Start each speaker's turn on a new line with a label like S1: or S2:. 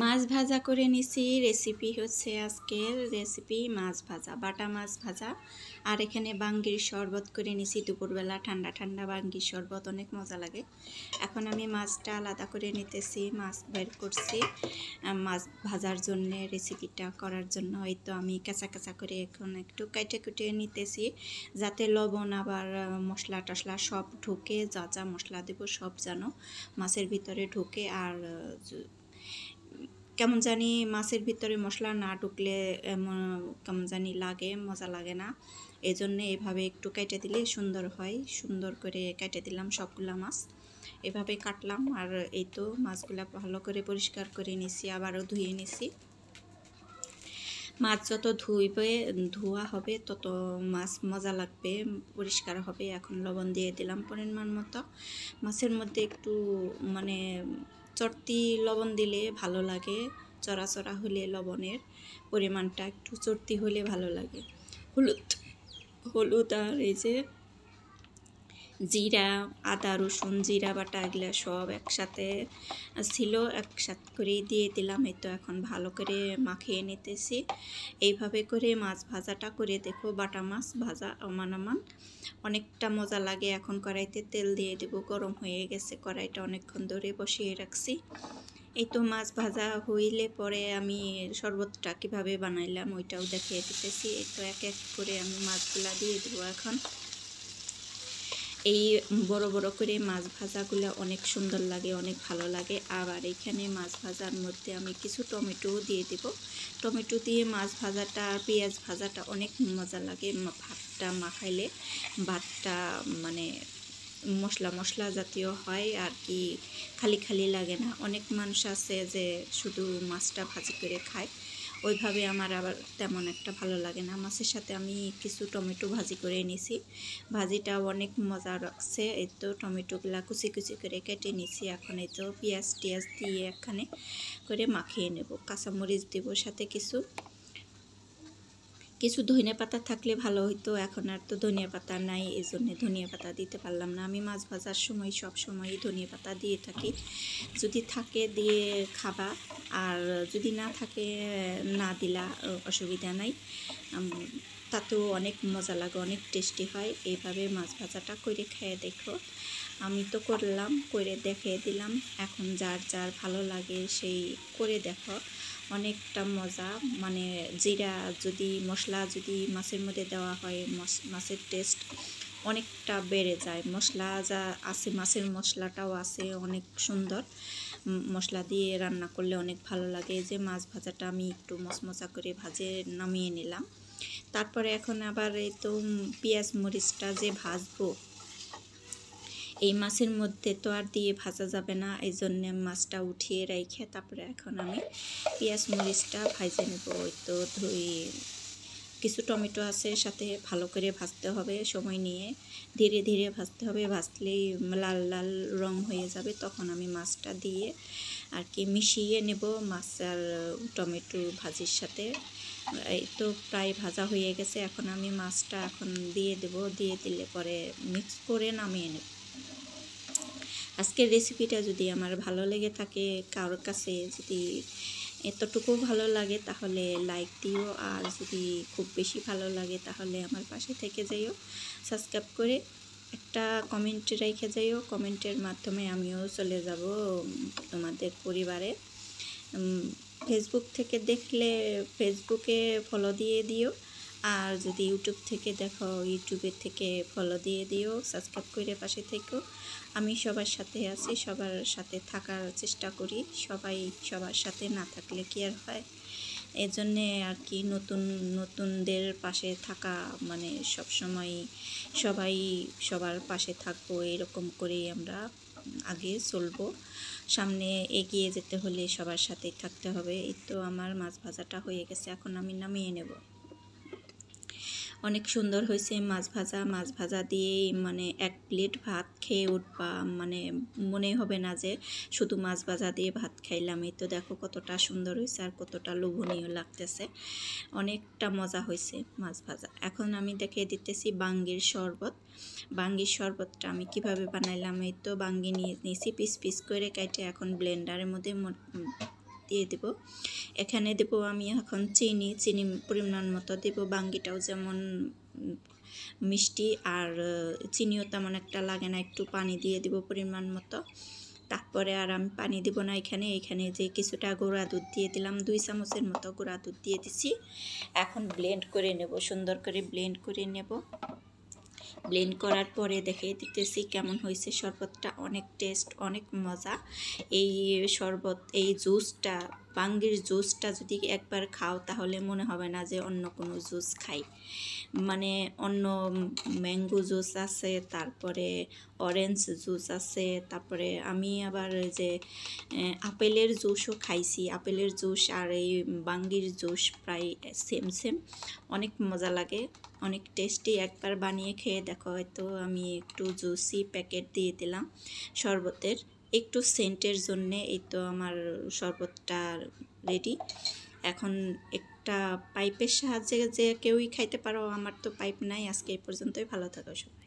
S1: মাছ ভাজা করে নিছি। রেসিপি হচ্ছে আজকের রেসিপি মাছ ভাজা, বাটা মাছ ভাজা। আর এখানে বাঙ্গির শরবত করে নিছি দুপুরবেলা, ঠান্ডা ঠান্ডা বাঙ্গির শরবত অনেক মজা লাগে। এখন আমি মাছটা আলাদা করে নিতেছি, মাছ বের করছি মাছ ভাজার জন্য, রেসিপিটা করার জন্য। এই তো আমি কাঁচা কাঁচা করে এখন একটু কেটে কুটে নিতেছি, যাতে লবণ আবার মশলা টশলা সব ঢুকে, যা যা মশলা দেবো সব যেন মাছের ভিতরে ঢুকে। আর কেমন জানি মাছের ভিতরে মশলা না ঢুকলে কেমন জানি লাগে, মজা লাগে না। এই জন্য এভাবে একটু কেটে দিলে সুন্দর হয়। সুন্দর করে কেটে দিলাম সবগুলা মাছ, এভাবে কাটলাম। আর এই তো মাছগুলা ভালো করে পরিষ্কার করে নিছি, আবারও ধুয়ে নিছি। মাছ যত ধোয়া হবে তত মাছ মজা লাগবে, পরিষ্কার হবে। এখন লবণ দিয়ে দিলাম পরিমাণ মতো। মাছের মধ্যে একটু মানে চটতি লবণ দিলে ভালো লাগে, চড়া চড়া হলে লবণের পরিমাণটা একটু চটতি হলে ভালো লাগে। হলুদ হলুদ আর এই যে জিরা, আদা রসুন জিরা বাটা এগুলো সব একসাথে ছিল, একসাথে করে দিয়ে দিলাম। এই তো এখন ভালো করে মাখিয়ে নিতেছি। এইভাবে করে মাছ ভাজাটা করে দেখো, বাটা মাছ ভাজা আমান অনেকটা মজা লাগে। এখন কড়াইতে তেল দিয়ে দেবো, গরম হয়ে গেছে কড়াইটা, অনেকক্ষণ ধরে বসিয়ে রাখছি। এই তো মাছ ভাজা হইলে পরে আমি শরবতটা কীভাবে বানাইলাম ওইটাও দেখিয়ে দিতেছি। এই তো এক এক করে আমি মাছগুলা দিয়ে দেবো এখন। এই বড় বড় করে মাছ ভাজাগুলো অনেক সুন্দর লাগে, অনেক ভালো লাগে। আবার এখানে মাছ ভাজার মধ্যে আমি কিছু টমেটোও দিয়ে দেব। টমেটো দিয়ে মাছ ভাজাটা আর পেঁয়াজ ভাজাটা অনেক মজা লাগে। ভাতটা মাখাইলে ভাতটা মানে মশলা মশলা জাতীয় হয় আর কি, খালি খালি লাগে না। অনেক মানুষ আছে যে শুধু মাছটা ভাজি করে খায়, ওইভাবে আমার আবার তেমন একটা ভালো লাগে না। মাছের সাথে আমি কিছু টমেটো ভাজি করে নিছি, ভাজিটাও অনেক মজা রাখছে। এই তো টমেটোগুলা কুচি কুচি করে কেটে নিছি। এখন এই তো পেঁয়াজ টিয়াজ দিয়ে একখানে করে মাখিয়ে নেব, কাঁচামরিচ দেবো সাথে কিছু কিছু ধনিয়া পাতা থাকলে ভালো হইতো। এখন আর তো ধনিয়া পাতা নাই, এই জন্যে ধনিয়া পাতা দিতে পারলাম না। আমি মাছ ভাজার সময় সব সময়ই ধনিয়া পাতা দিয়ে থাকি, যদি থাকে দিয়ে খাবা, আর যদি না থাকে না দিলা অসুবিধা নাই। তাতেও অনেক মজা লাগে, অনেক টেস্টি হয়। এইভাবে মাছ ভাজাটা করে খেয়ে দেখো। আমি তো করলাম, করে দেখিয়ে দিলাম। এখন যার যার ভালো লাগে সেই করে দেখো, অনেকটা মজা। মানে জিরা যদি মশলা যদি মাছের মধ্যে দেওয়া হয়, মাছের টেস্ট অনেকটা বেড়ে যায়। মশলা যা আছে, মাছের মশলাটাও আছে অনেক সুন্দর। মশলা দিয়ে রান্না করলে অনেক ভালো লাগে। যে মাছ ভাজাটা আমি একটু মচমচা করে ভাজে নামিয়ে নিলাম। তারপরে এখন আবার এই তো পেঁয়াজ মরিচটা যে ভাজবো, এই মাছের মধ্যে তো আর দিয়ে ভাজা যাবে না, এই জন্যে মাছটা উঠিয়ে রেখে তারপরে এখন আমি পেঁয়াজ মরিচটা ভাজে নেব। ওই তো কিছু টমেটো আছে সাথে, ভালো করে ভাজতে হবে, সময় নিয়ে ধীরে ধীরে ভাজতে হবে। ভাজলেই লাল লাল রং হয়ে যাবে, তখন আমি মাছটা দিয়ে আর কি মিশিয়ে নেব মাছ আর টমেটো ভাজির সাথে। এই তো প্রায় ভাজা হয়ে গেছে, এখন আমি মাছটা এখন দিয়ে দেব, দিয়ে দিলে পরে মিক্স করে নামিয়ে নেব। আজকের রেসিপিটা যদি আমার ভালো লেগে থাকে, কারোর কাছে যদি এতটুকু ভালো লাগে তাহলে লাইক দিও, আর যদি খুব বেশি ভালো লাগে তাহলে আমার পাশে থেকে যাইও, সাবস্ক্রাইব করে একটা কমেন্ট রেখে যাইও। কমেন্টের মাধ্যমে আমিও চলে যাব তোমাদের পরিবারে। ফেসবুক থেকে দেখলে ফেসবুকে ফলো দিয়ে দিও, আর যদি ইউটিউব থেকে দেখো ইউটিউবের থেকে ফলো দিয়ে দিও, সাবস্ক্রাইব করে পাশে থেকো। আমি সবার সাথে আছি, সবার সাথে থাকার চেষ্টা করি। সবাই সবার সাথে না থাকলে কি আর হয়, এজন্যে আর কি নতুনদের পাশে থাকা মানে সবসময় সবাই সবার পাশে থাকবো, এরকম করেই আমরা আগে চলবো। সামনে এগিয়ে যেতে হলে সবার সাথেই থাকতে হবে। এই তো আমার মাছ ভাজাটা হয়ে গেছে, এখন আমি নামিয়ে নেব। অনেক সুন্দর হয়েছে মাছ ভাজা। মাছ ভাজা দিয়েই মানে এক প্লেট ভাত খেয়ে উঠবা, মানে মনে হবে না যে শুধু মাছ ভাজা দিয়ে ভাত খাইলাম। এই তো দেখো কতটা সুন্দর হয়েছে আর কতটা লোভনীয় লাগতেছে, অনেকটা মজা হয়েছে মাছ ভাজা। এখন আমি দেখিয়ে দিতেছি বাঙ্গির শরবত। বাঙ্গির শরবতটা আমি কিভাবে বানাইলাম। এই তো বাঙ্গি নিয়ে নিয়েছি পিস পিস করে কেটে, এখন ব্লেন্ডারের মধ্যে দিয়ে দেব। এখানে দেব আমি এখন চিনি পরিমাণ মতো দেব। বাঙ্গিটাও যেমন মিষ্টি আর চিনিও তেমন একটা লাগে না, একটু পানি দিয়ে দেব পরিমাণ মতো। তারপরে আর আমি পানি দেব না এখানে যে কিছুটা গুঁড়া দুধ দিয়ে দিলাম, 2 চামচের মতো গুঁড়া দুধ দিয়ে দিছি। এখন ব্লেন্ড করে নেব, সুন্দর করে ব্লেন্ড করে নেব। ব্লেন্ড করার পরে দিতেছি কেমন হয়েছে শরবতটা। অনেক টেস্ট, অনেক মজা। এই শরবত, এই জুসটা, বাঙ্গির জুসটা যদি একবার খাও তাহলে মনে হবে না যে অন্য কোনো জুস খাই। মানে অন্য ম্যাঙ্গো জুস আছে, তারপরে অরেঞ্জ জুস আছে, তারপরে আমি আবার যে আপেলের জুসও খাইছি। আপেলের জুস আর এই বাঙ্গির জুস প্রায় সেম। অনেক মজা লাগে, অনেক টেস্টি। একবার বানিয়ে খেয়ে দেখো। হয়তো আমি একটু জুসি প্যাকেট দিয়ে দিলাম শরবতের, একটু সেন্টের জন্যে। এই তো আমার শরবতটা রেডি। এখন একটা পাইপের সাহায্যে যে কেউই খাইতে পারো, আমার তো পাইপ নাই। আজকে এই পর্যন্তই, ভালো থাকো সবাই।